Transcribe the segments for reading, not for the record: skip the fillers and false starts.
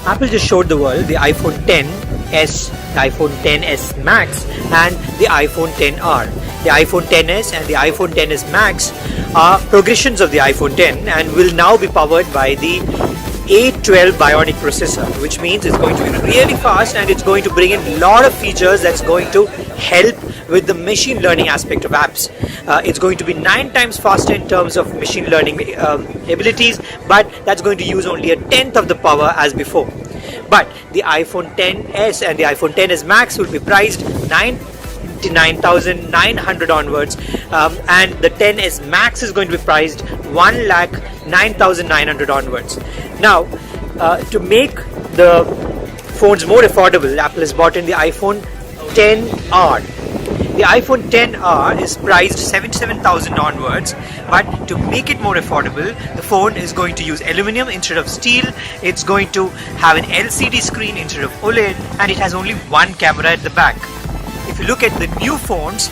Apple just showed the world the iPhone XS, the iPhone XS Max and the iPhone XR. The iPhone XS and the iPhone XS Max are progressions of the iPhone X and will now be powered by the A12 Bionic processor, which means it's going to be really fast and it's going to bring in a lot of features that's going to help with the machine learning aspect of apps. It's going to be 9 times faster in terms of machine learning abilities, but that's going to use only a tenth of the power as before. But the iPhone XS and the iPhone XS Max will be priced 99,900 onwards, and the XS Max is going to be priced 1,09,900 onwards. Now, to make the phones more affordable, Apple has bought in the iPhone XR. The iPhone XR is priced 77,000 onwards, but to make it more affordable, the phone is going to use aluminum instead of steel. It's going to have an LCD screen instead of OLED, and it has only one camera at the back. If you look at the new phones,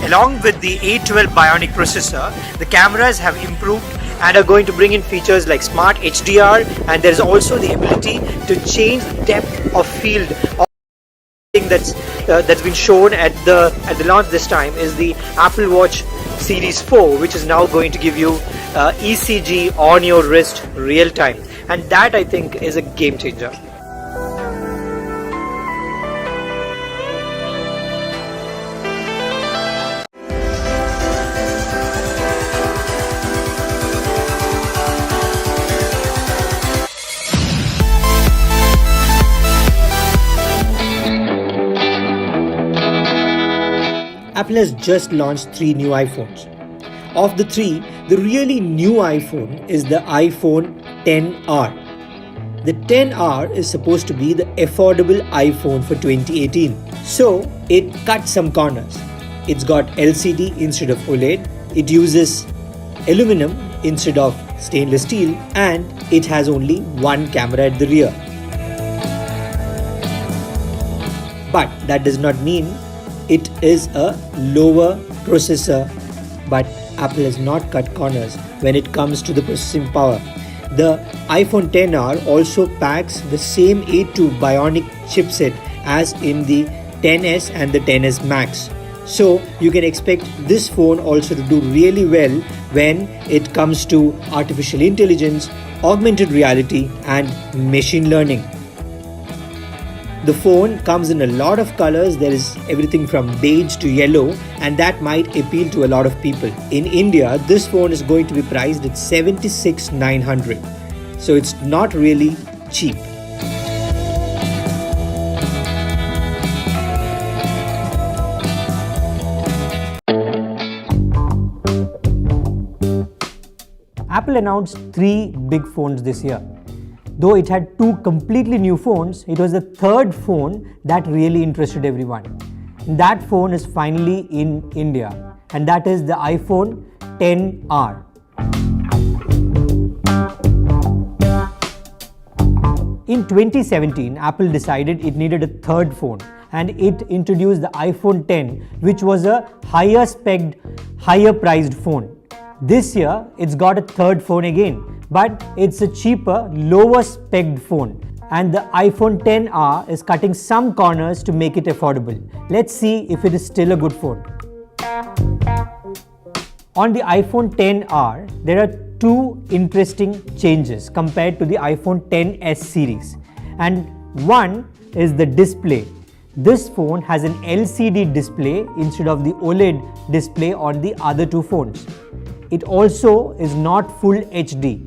along with the A12 Bionic processor, the cameras have improved and are going to bring in features like Smart HDR, and there is also the ability to change the depth of field. That's been shown at the launch this time is the Apple Watch Series 4, which is now going to give you ECG on your wrist real time, and that I think is a game changer. Apple has just launched 3 new iPhones. Of the 3, the really new iPhone is the iPhone XR. The XR is supposed to be the affordable iPhone for 2018. So, it cuts some corners. It's got LCD instead of OLED, it uses aluminum instead of stainless steel, and it has only one camera at the rear. But that does not mean it is a lower processor, but Apple has not cut corners when it comes to the processing power. The iPhone XR also packs the same A2 Bionic chipset as in the XS and the XS Max. So you can expect this phone also to do really well when it comes to artificial intelligence, augmented reality and machine learning. The phone comes in a lot of colors. There is everything from beige to yellow, and that might appeal to a lot of people. In India, this phone is going to be priced at 76,900. So it's not really cheap. Apple announced 3 big phones this year. Though it had 2 completely new phones, it was the third phone that really interested everyone. That phone is finally in India, and that is the iPhone XR. In 2017, Apple decided it needed a third phone, and it introduced the iPhone X, which was a higher spec'd, higher priced phone. This year, it's got a third phone again, but it's a cheaper, lower spec'd phone, and the iPhone XR is cutting some corners to make it affordable. Let's see if it is still a good phone. On the iPhone XR, there are 2 interesting changes compared to the iPhone XS series, and one is the display. This phone has an LCD display instead of the OLED display on the other 2 phones. It also is not full HD.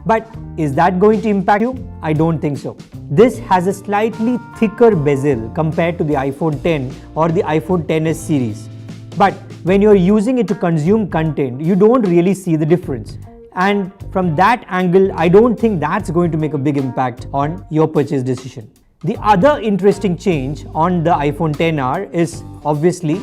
But is that going to impact you? I don't think so. This has a slightly thicker bezel compared to the iPhone 10 or the iPhone XS series. But when you're using it to consume content, you don't really see the difference. And from that angle, I don't think that's going to make a big impact on your purchase decision. The other interesting change on the iPhone XR is obviously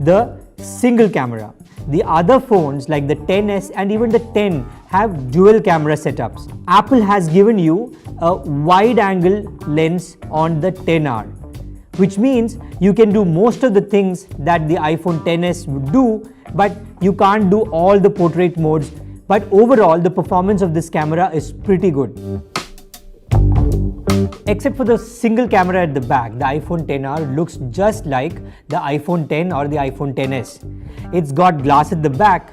the single camera. The other phones like the XS and even the 10 have dual camera setups. Apple has given you a wide angle lens on the XR, which means you can do most of the things that the iPhone XS would do, but you can't do all the portrait modes. But overall, the performance of this camera is pretty good. Except for the single camera at the back, the iPhone XR looks just like the iPhone 10 or the iPhone XS. It's got glass at the back,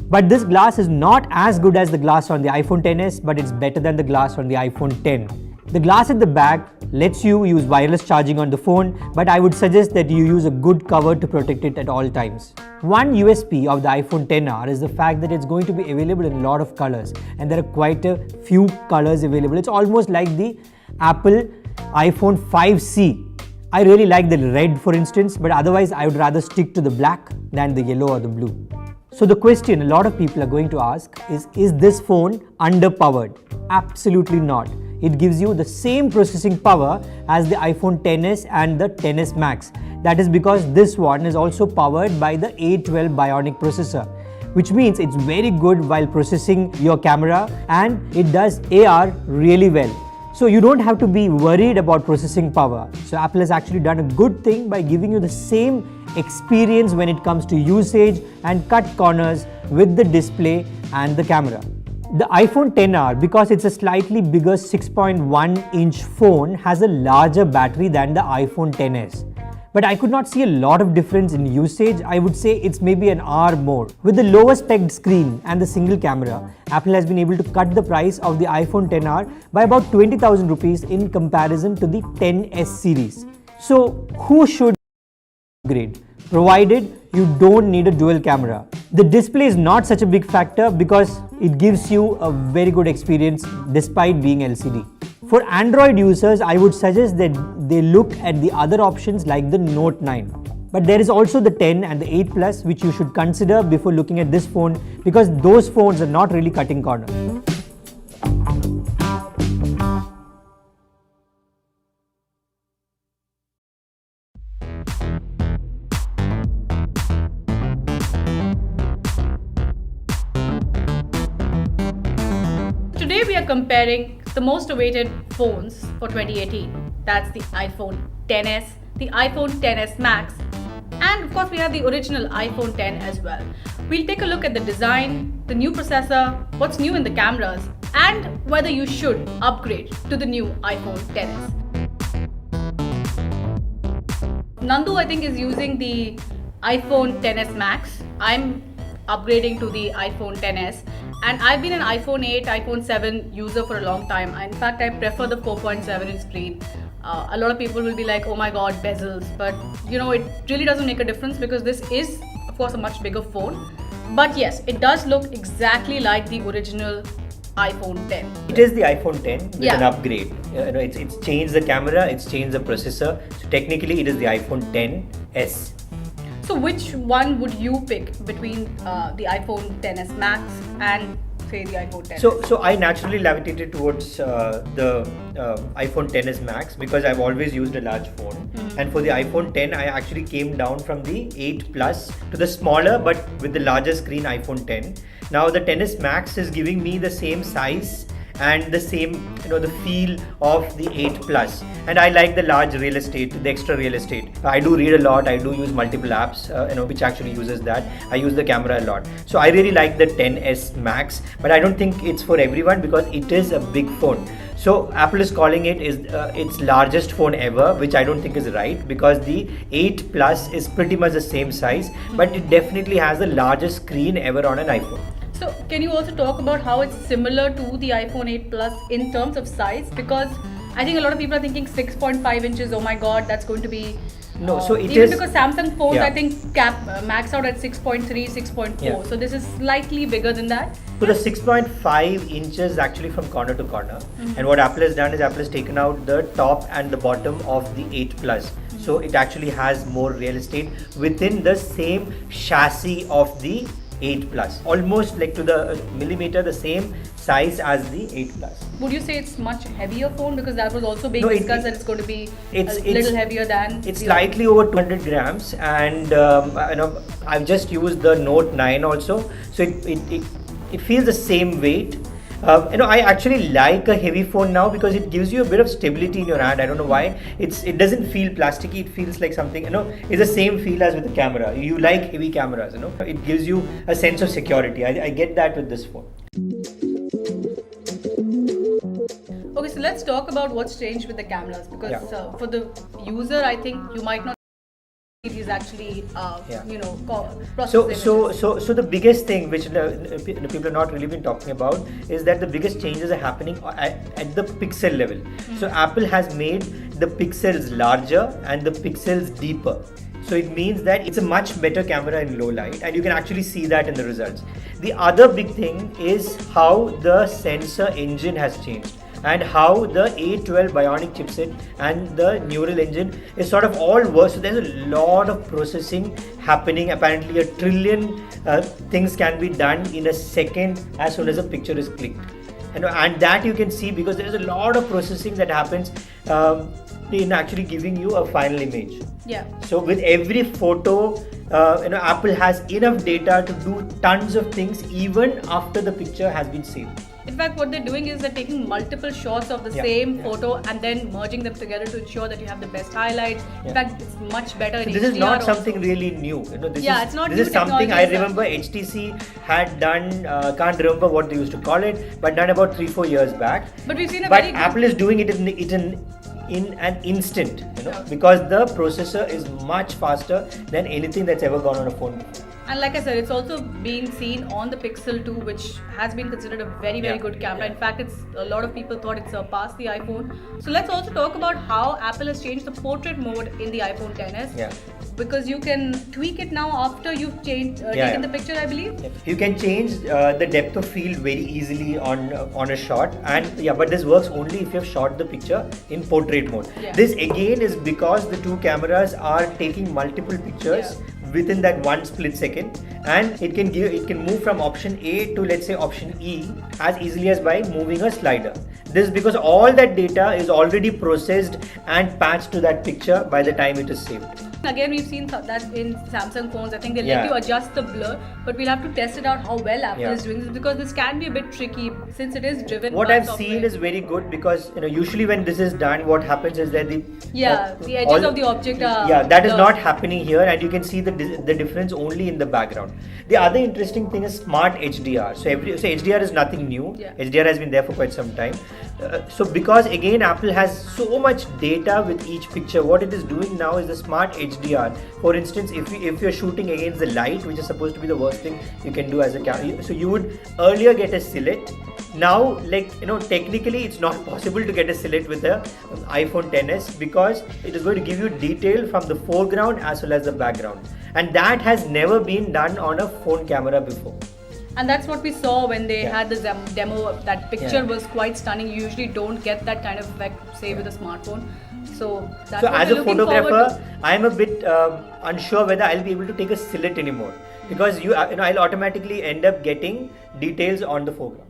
but this glass is not as good as the glass on the iPhone XS, but it's better than the glass on the iPhone 10. The glass at the back lets you use wireless charging on the phone, but I would suggest that you use a good cover to protect it at all times. One USP of the iPhone XR is the fact that it's going to be available in a lot of colors, and there are quite a few colors available. It's almost like the Apple iPhone 5C. I really like the red, for instance, but otherwise I would rather stick to the black than the yellow or the blue. So the question a lot of people are going to ask is this phone underpowered? Absolutely not. It gives you the same processing power as the iPhone XS and the XS Max. That is because this one is also powered by the A12 Bionic processor, which means it's very good while processing your camera, and it does AR really well. So you don't have to be worried about processing power. So Apple has actually done a good thing by giving you the same experience when it comes to usage and cut corners with the display and the camera. The iPhone XR, because it's a slightly bigger 6.1-inch phone, has a larger battery than the iPhone XS. But I could not see a lot of difference in usage. I would say it's maybe an hour more. With the lower spec screen and the single camera, Apple has been able to cut the price of the iPhone XR by about 20,000 rupees in comparison to the XS series. So who should upgrade? Provided you don't need a dual camera. The display is not such a big factor because it gives you a very good experience despite being LCD. For Android users, I would suggest that they look at the other options like the Note 9. But there is also the 10 and the 8 Plus which you should consider before looking at this phone, because those phones are not really cutting corners. Today we are comparing the most awaited phones for 2018. That's the iPhone XS, the iPhone XS Max, and of course we have the original iPhone 10 as well. We'll take a look at the design, the new processor, what's new in the cameras, and whether you should upgrade to the new iPhone XS. Nandu, I think, is using the iPhone XS Max. I'm upgrading to the iPhone XS. And I've been an iPhone 8, iPhone 7 user for a long time. In fact, I prefer the 4.7-inch screen. A lot of people will be like, oh my god, bezels. But you know, it really doesn't make a difference because this is, of course, a much bigger phone. But yes, it does look exactly like the original iPhone 10. It is the iPhone 10 with an upgrade. It's changed the camera, it's changed the processor. So technically, it is the iPhone XS. So which one would you pick between the iPhone XS Max and say the iPhone 10? So I naturally gravitated towards the iPhone XS Max because I've always used a large phone. And for the iPhone 10, I actually came down from the 8 Plus to the smaller but with the larger screen iPhone 10. Now the XS Max is giving me the same size and the same, the feel of the 8 Plus. And I like the large real estate, the extra real estate. I do read a lot, I do use multiple apps, which actually uses that. I use the camera a lot. So I really like the XS Max, but I don't think it's for everyone because it is a big phone. So Apple is calling it its largest phone ever, which I don't think is right because the 8 Plus is pretty much the same size, but it definitely has the largest screen ever on an iPhone. So can you also talk about how it's similar to the iPhone 8 Plus in terms of size? Because I think a lot of people are thinking 6.5 inches, oh my god, that's going to be No, so it even is because Samsung phones, yeah. I think max out at 6.3, 6.4. Yeah. So this is slightly bigger than that. So the 6.5 inches actually from corner to corner, and what Apple has done is Apple has taken out the top and the bottom of the 8 Plus. So it actually has more real estate within the same chassis of the 8 Plus, almost like to the millimeter the same size as the 8 Plus. Would you say it's much heavier phone, because that was also being No, discussed that it's going to be a little heavier than it's the slightly over 200 grams, and I've just used the Note 9 also, so it feels the same weight. I actually like a heavy phone now because it gives you a bit of stability in your hand. I don't know why. It doesn't feel plasticky. It feels like something, it's the same feel as with the camera. You like heavy cameras, It gives you a sense of security. I get that with this phone. Okay, so let's talk about what's changed with the cameras, because Yeah. for the user, I think you might not it is actually processed images. So the biggest thing which people have not really been talking about is that the biggest changes are happening at the pixel level. So Apple has made the pixels larger and the pixels deeper. So it means that it's a much better camera in low light, and you can actually see that in the results. The other big thing is how the sensor engine has changed, and how the A12 Bionic chipset and the neural engine is sort of all works. So there's a lot of processing happening. Apparently 1 trillion things can be done in a second as soon as a picture is clicked. And that you can see because there's a lot of processing that happens in actually giving you a final image. Yeah. So with every photo, Apple has enough data to do tons of things even after the picture has been saved. In fact, what they're doing is they're taking multiple shots of the same photo and then merging them together to ensure that you have the best highlights. In fact, it's much better in This is not HDR something really new. It's not This new is something I technology, remember HTC had done. Can't remember what they used to call it, but done about 3-4 years back. But we've seen But Apple is doing it in an instant, because the processor is much faster than anything that's ever gone on a phone before. And like I said, it's also being seen on the Pixel 2, which has been considered a very, very good camera. In fact, a lot of people thought it surpassed the iPhone. So let's also talk about how Apple has changed the portrait mode in the iPhone XS. Yeah. Because you can tweak it now after you've taken the picture, I believe. You can change the depth of field very easily on a shot, but this works only if you have shot the picture in portrait mode. Yeah. This again is because the two cameras are taking multiple pictures within that one split second, and it can move from option A to, let's say, option E as easily as by moving a slider. This is because all that data is already processed and patched to that picture by the time it is saved. Again, we've seen that in Samsung phones. I think they let you adjust the blur, but we'll have to test it out how well Apple is doing this, because this can be a bit tricky since it is driven what by I've software. seen is very good, because usually when this is done, what happens is that the edges of the object are that is not happening here, and you can see the difference only in the background. The other interesting thing is smart HDR. So HDR is nothing new. HDR has been there for quite some time. So because again Apple has so much data with each picture, what it is doing now is the smart HDR. For instance, if you're shooting against the light, which is supposed to be the worst thing you can do as a camera, so you would earlier get a silhouette. Now, technically it's not possible to get a silhouette with the iPhone XS, because it is going to give you detail from the foreground as well as the background, and that has never been done on a phone camera before. And that's what we saw when they had the demo. That picture was quite stunning. You usually don't get that kind of effect, say, with a smartphone. So that's what as we're a looking photographer, I'm a bit unsure whether I'll be able to take a silhouette anymore, because I'll automatically end up getting details on the foreground.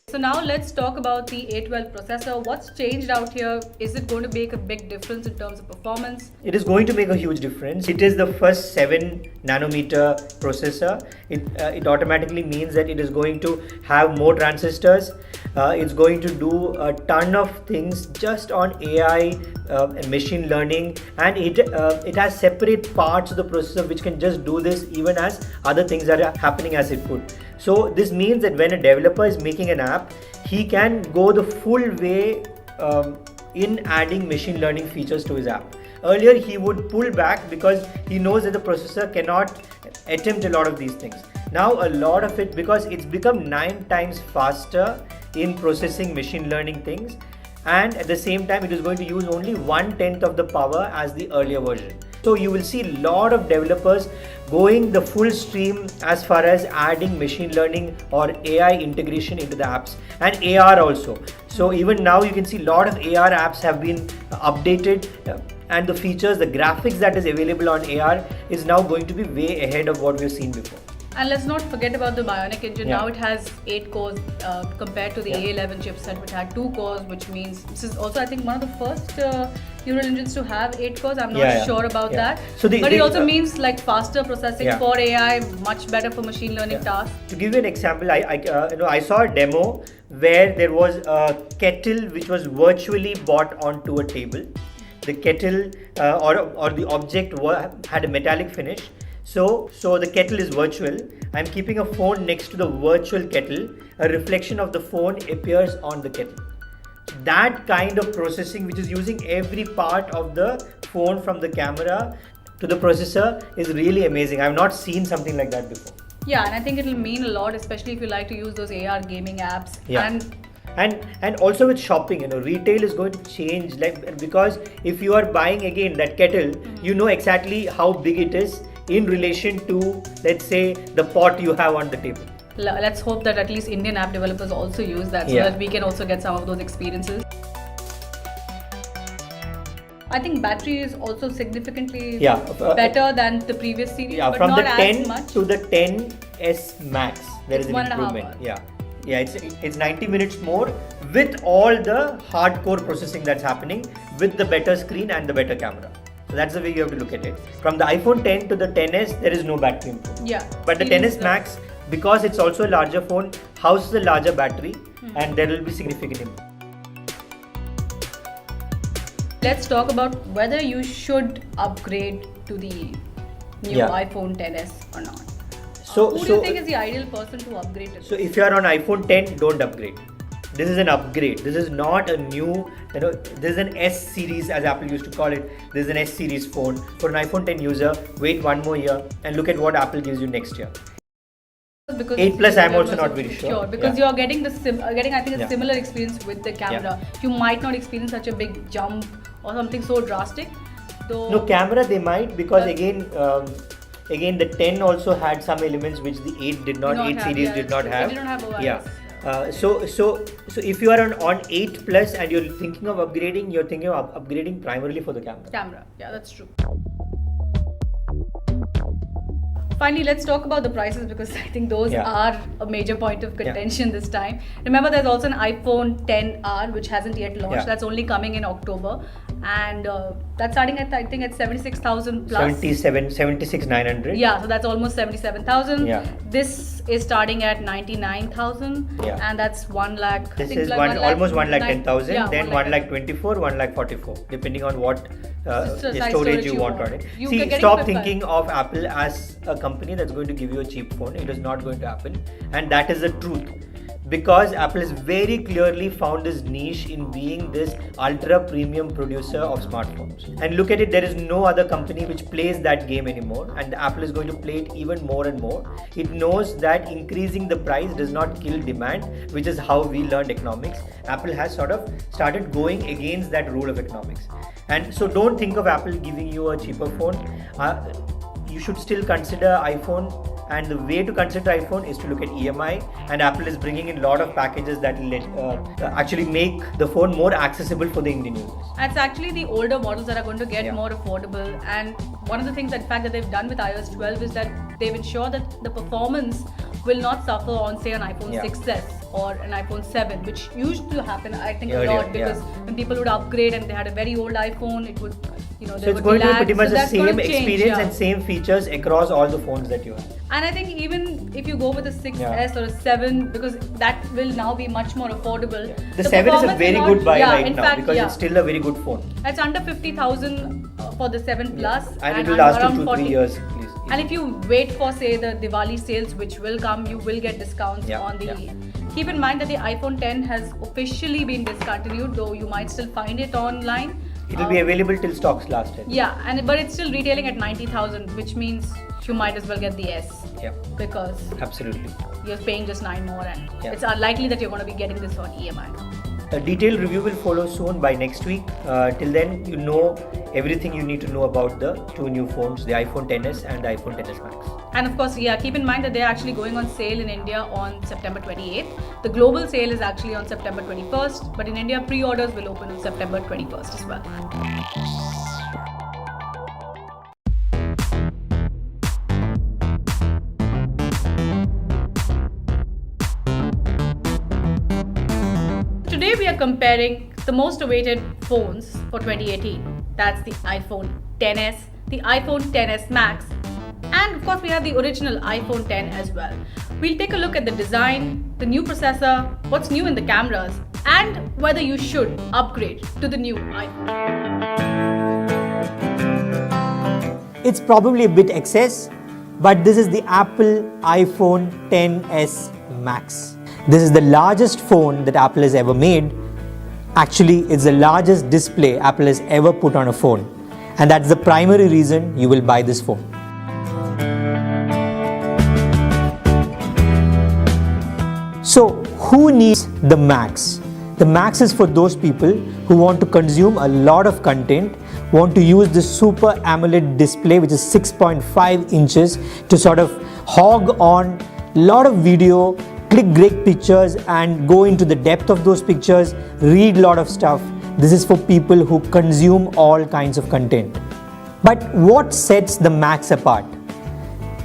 So now let's talk about the A12 processor. What's changed out here? Is it going to make a big difference in terms of performance? It is going to make a huge difference. It is the first 7 nanometer processor. It automatically means that it is going to have more transistors. It's going to do a ton of things just on AI and machine learning, and it has separate parts of the processor which can just do this even as other things are happening as it could. So this means that when a developer is making an app, he can go the full way in adding machine learning features to his app. Earlier he would pull back because he knows that the processor cannot attempt a lot of these things. Now a lot of it, because it's become 9 times faster in processing machine learning things, and at the same time it is going to use only 1/10 of the power as the earlier version. So you will see a lot of developers going the full stream as far as adding machine learning or AI integration into the apps, and AR also. So even now you can see a lot of AR apps have been updated, and the features, the graphics that is available on AR is now going to be way ahead of what we've seen before. And let's not forget about the Bionic engine. Yeah. Now it has 8 cores compared to the Yeah. A11 chipset, which had 2 cores, which means this is also, I think, one of the first neural engines to have 8 cores. I'm not sure about that. So but it also means like faster processing for AI, much better for machine learning tasks. To give you an example, I saw a demo where there was a kettle which was virtually brought onto a table. The kettle or the object had a metallic finish. So the kettle is virtual. I'm keeping a phone next to the virtual kettle. A reflection of the phone appears on the kettle. That kind of processing, which is using every part of the phone from the camera to the processor, is really amazing. I've not seen something like that before. Yeah, and I think it'll mean a lot, especially if you like to use those AR gaming apps. Yeah. And also with shopping, retail is going to change, because if you are buying again that kettle, you know exactly how big it is in relation to, let's say, the pot you have on the table. Let's hope that at least Indian app developers also use that, so that we can also get some of those experiences. I think battery is also significantly better than the previous series, but from not the 10 as much. to the 10s Max, there is an improvement. It's 90 minutes more with all the hardcore processing that's happening with the better screen and the better camera. So that's the way you have to look at it. From the iPhone 10 to the 10s, there is no battery improvement. Yeah. But the 10s Max, because it's also a larger phone, houses a larger battery, and there will be significant improvement. Let's talk about whether you should upgrade to the new iPhone 10s or not. Who do you think is the ideal person to upgrade to? So if you are on iPhone 10, don't upgrade. This is an upgrade. This is not a new, this is an S series, as Apple used to call it. This is an S series phone. For an iPhone 10 user, wait one more year and look at what Apple gives you next year. Because 8 Plus, I'm also not very sure. Because you're getting I think a similar experience with the camera. You might not experience such a big jump or something so drastic. No, camera they might, because again the 10 also had some elements which the 8 did not. 8 series did not have. They don't have OIS. So if you are on 8 Plus and you're thinking of upgrading, you're thinking of upgrading primarily for the camera. Yeah, that's true. Finally, let's talk about the prices, because I think those are a major point of contention this time. Remember, there's also an iPhone 10R which hasn't yet launched. That's only coming in October, and that's starting at, I think, at 76,000 plus. 76,900. Yeah, so that's almost 77,000. Yeah. This is starting at 99,000, and that's 1 lakh. This is almost 1,10,000. Then 1,24,000, 1,44,000, depending on what storage you want on it. See, stop thinking of Apple as a company that's going to give you a cheap phone. It is not going to happen, and that is the truth. Because Apple has very clearly found its niche in being this ultra premium producer of smartphones. And look at it, there is no other company which plays that game anymore, and Apple is going to play it even more and more. It knows that increasing the price does not kill demand, which is how we learned economics. Apple has sort of started going against that rule of economics. And so don't think of Apple giving you a cheaper phone. You should still consider iPhone, and the way to consider iPhone is to look at EMI, and Apple is bringing in a lot of packages that will actually make the phone more accessible for the Indian users. It's actually the older models that are going to get more affordable, and one of the things that they've done with iOS 12 is that they've ensured that the performance will not suffer on, say, an iPhone 6s or an iPhone 7, which used to happen, I think, a lot, because when people would upgrade and they had a very old iPhone, it would, so it's going to be pretty much the same experience and same features across all the phones that you have. And I think even if you go with a 6S or a 7, because that will now be much more affordable. The 7 is a very good buy right now, because it's still a very good phone. It's under 50,000 for the 7 Plus. And it will last you 2-3 years, please. And if you wait for, say, the Diwali sales, which will come, you will get discounts on the... Keep in mind that the iPhone 10 has officially been discontinued, though you might still find it online. It will be available till stocks last. But it's still retailing at 90,000, which means you might as well get the S. Because absolutely, you're paying just 9 more, and it's unlikely that you're going to be getting this on EMI. A detailed review will follow soon by next week. Till then, you know everything you need to know about the two new phones, the iPhone XS and the iPhone XS Max. And of course, yeah, keep in mind that they're actually going on sale in India on September 28th. The global sale is actually on September 21st, but in India, pre-orders will open on September 21st as well. Today we are comparing the most awaited phones for 2018. That's the iPhone XS, the iPhone XS Max, and of course we have the original iPhone X as well. We'll take a look at the design, the new processor, what's new in the cameras, and whether you should upgrade to the new iPhone. It's probably a bit excess, but this is the Apple iPhone XS Max. This is the largest phone that Apple has ever made. Actually, it's the largest display Apple has ever put on a phone. And that's the primary reason you will buy this phone. So, who needs the Max? The Max is for those people who want to consume a lot of content, want to use the Super AMOLED display, which is 6.5 inches, to sort of hog on a lot of video, click great pictures and go into the depth of those pictures, read a lot of stuff. This is for people who consume all kinds of content. But what sets the Max apart?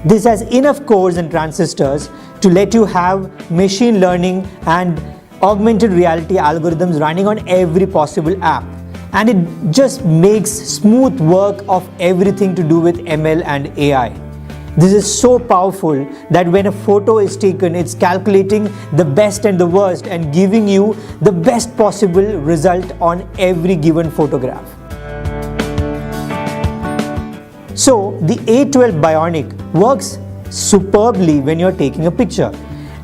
This has enough cores and transistors to let you have machine learning and augmented reality algorithms running on every possible app. And it just makes smooth work of everything to do with ML and AI. This is so powerful that when a photo is taken, it's calculating the best and the worst and giving you the best possible result on every given photograph. So the A12 Bionic works superbly when you're taking a picture.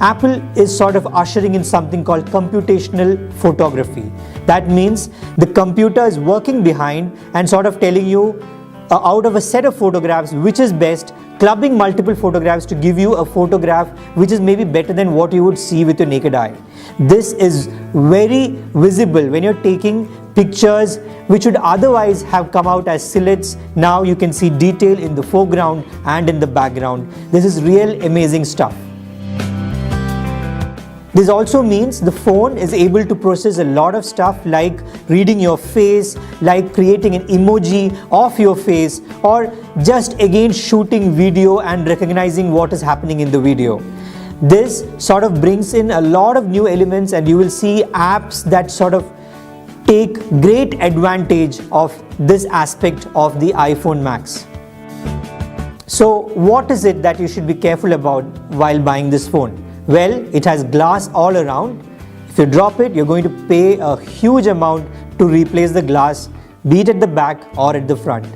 Apple is sort of ushering in something called computational photography. That means the computer is working behind and sort of telling you out of a set of photographs which is best, clubbing multiple photographs to give you a photograph which is maybe better than what you would see with your naked eye. This is very visible when you're taking pictures which would otherwise have come out as silhouettes. Now you can see detail in the foreground and in the background. This is real amazing stuff. This also means the phone is able to process a lot of stuff like reading your face, like creating an emoji of your face, or just again shooting video and recognizing what is happening in the video. This sort of brings in a lot of new elements, and you will see apps that sort of take great advantage of this aspect of the iPhone Max. So what is it that you should be careful about while buying this phone? Well, it has glass all around. If you drop it, you're going to pay a huge amount to replace the glass, be it at the back or at the front.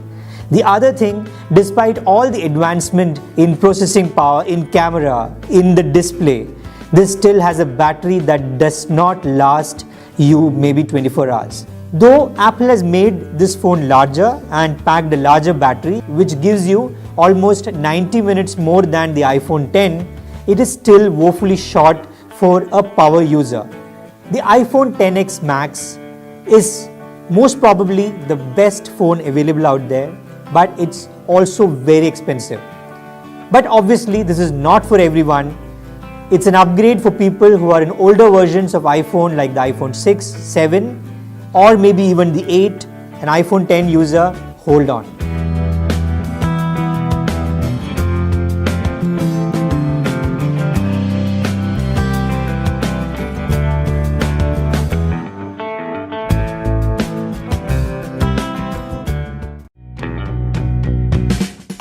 The other thing, despite all the advancement in processing power, in camera, in the display, this still has a battery that does not last you maybe 24 hours. Though Apple has made this phone larger and packed a larger battery, which gives you almost 90 minutes more than the iPhone X, it is still woefully short for a power user. The iPhone XS Max is most probably the best phone available out there, but it's also very expensive. But obviously this is not for everyone. It's an upgrade for people who are in older versions of iPhone like the iPhone 6, 7 or maybe even the 8. An iPhone X user, hold on.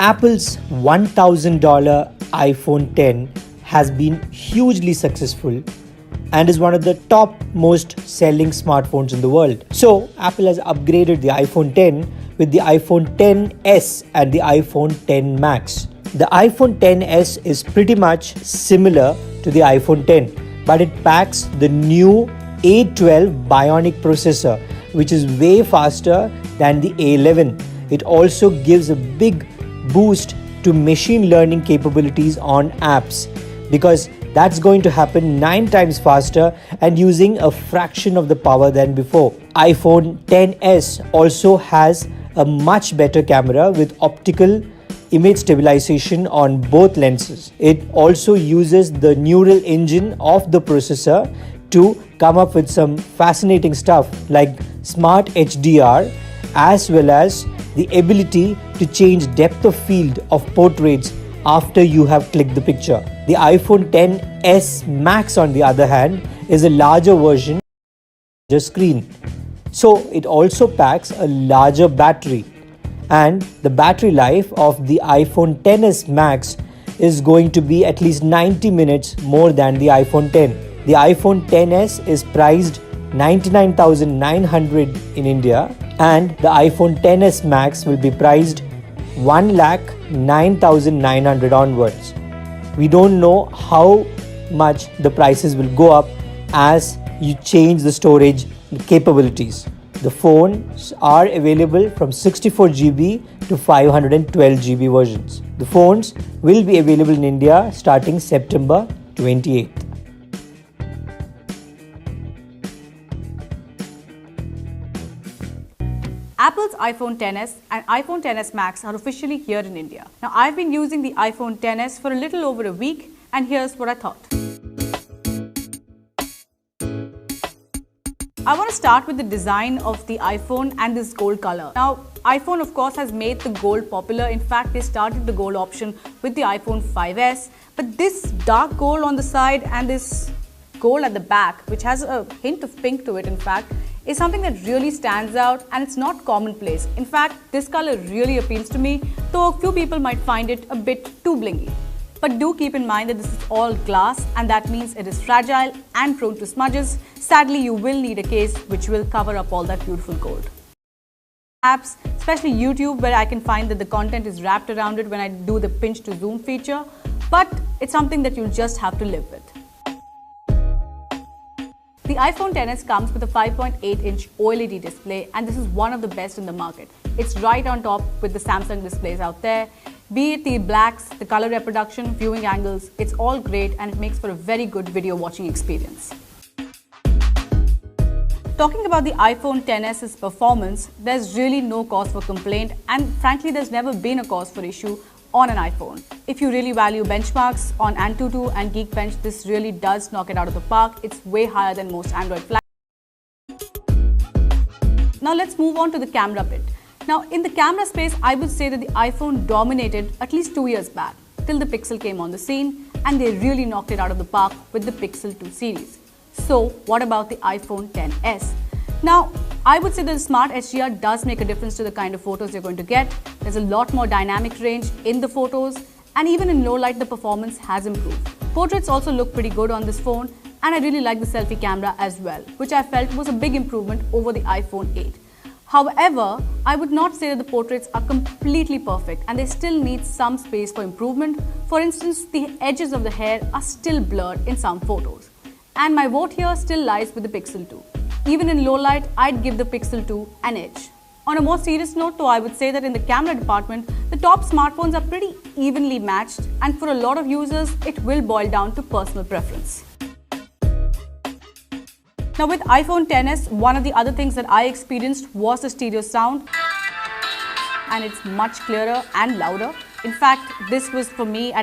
Apple's $1,000 iPhone X has been hugely successful and is one of the top most selling smartphones in the world. So Apple has upgraded the iPhone X with the iPhone XS and the iPhone X Max. The iPhone XS is pretty much similar to the iPhone X, but it packs the new A12 Bionic processor, which is way faster than the A11. It also gives a big boost to machine learning capabilities on apps, because That's going to happen 9 times faster and using a fraction of the power than before. iPhone XS also has a much better camera with optical image stabilization on both lenses. It also uses the neural engine of the processor to come up with some fascinating stuff like smart HDR, as well as the ability to change depth of field of portraits after you have clicked the picture. The iPhone XS Max, on the other hand, is a larger version of the screen. So it also packs a larger battery, and the battery life of the iPhone XS Max is going to be at least 90 minutes more than the iPhone X. The iPhone XS is priced 99,900 in India, and the iPhone XS Max will be priced 1,09,900 onwards. We don't know how much the prices will go up as you change the storage capabilities. The phones are available from 64GB to 512GB versions. The phones will be available in India starting September 28th. Apple's iPhone XS and iPhone XS Max are officially here in India. Now, I've been using the iPhone XS for a little over a week, and here's what I thought. I want to start with the design of the iPhone and this gold color. Now, iPhone of course has made the gold popular. In fact, they started the gold option with the iPhone 5S. But this dark gold on the side and this gold at the back, which has a hint of pink to it in fact, is something that really stands out, and it's not commonplace. In fact, this color really appeals to me, though a few people might find it a bit too blingy. But do keep in mind that this is all glass, and that means it is fragile and prone to smudges. Sadly, you will need a case which will cover up all that beautiful gold. Apps, especially YouTube, where I can find that the content is wrapped around it when I do the pinch to zoom feature, but it's something that you'll just have to live with. The iPhone XS comes with a 5.8-inch OLED display, and this is one of the best in the market. It's right on top with the Samsung displays out there. Be it the blacks, the color reproduction, viewing angles, it's all great, and it makes for a very good video watching experience. Talking about the iPhone XS's performance, there's really no cause for complaint, and frankly there's never been a cause for issue on an iPhone. If you really value benchmarks on Antutu and Geekbench, this really does knock it out of the park. It's way higher than most Android flagships. Now let's move on to the camera bit. Now in the camera space, I would say that the iPhone dominated at least 2 years back, till the Pixel came on the scene, and they really knocked it out of the park with the Pixel 2 series. So what about the iPhone XS? Now, I would say that the Smart HDR does make a difference to the kind of photos you're going to get. There's a lot more dynamic range in the photos, and even in low light the performance has improved. Portraits also look pretty good on this phone, and I really like the selfie camera as well, which I felt was a big improvement over the iPhone 8. However, I would not say that the portraits are completely perfect, and they still need some space for improvement. For instance, the edges of the hair are still blurred in some photos. And my vote here still lies with the Pixel 2. Even in low light, I'd give the Pixel 2 an edge. On a more serious note though, I would say that in the camera department, the top smartphones are pretty evenly matched, and for a lot of users, it will boil down to personal preference. Now with iPhone XS, one of the other things that I experienced was the stereo sound, and it's much clearer and louder. In fact, this was for me at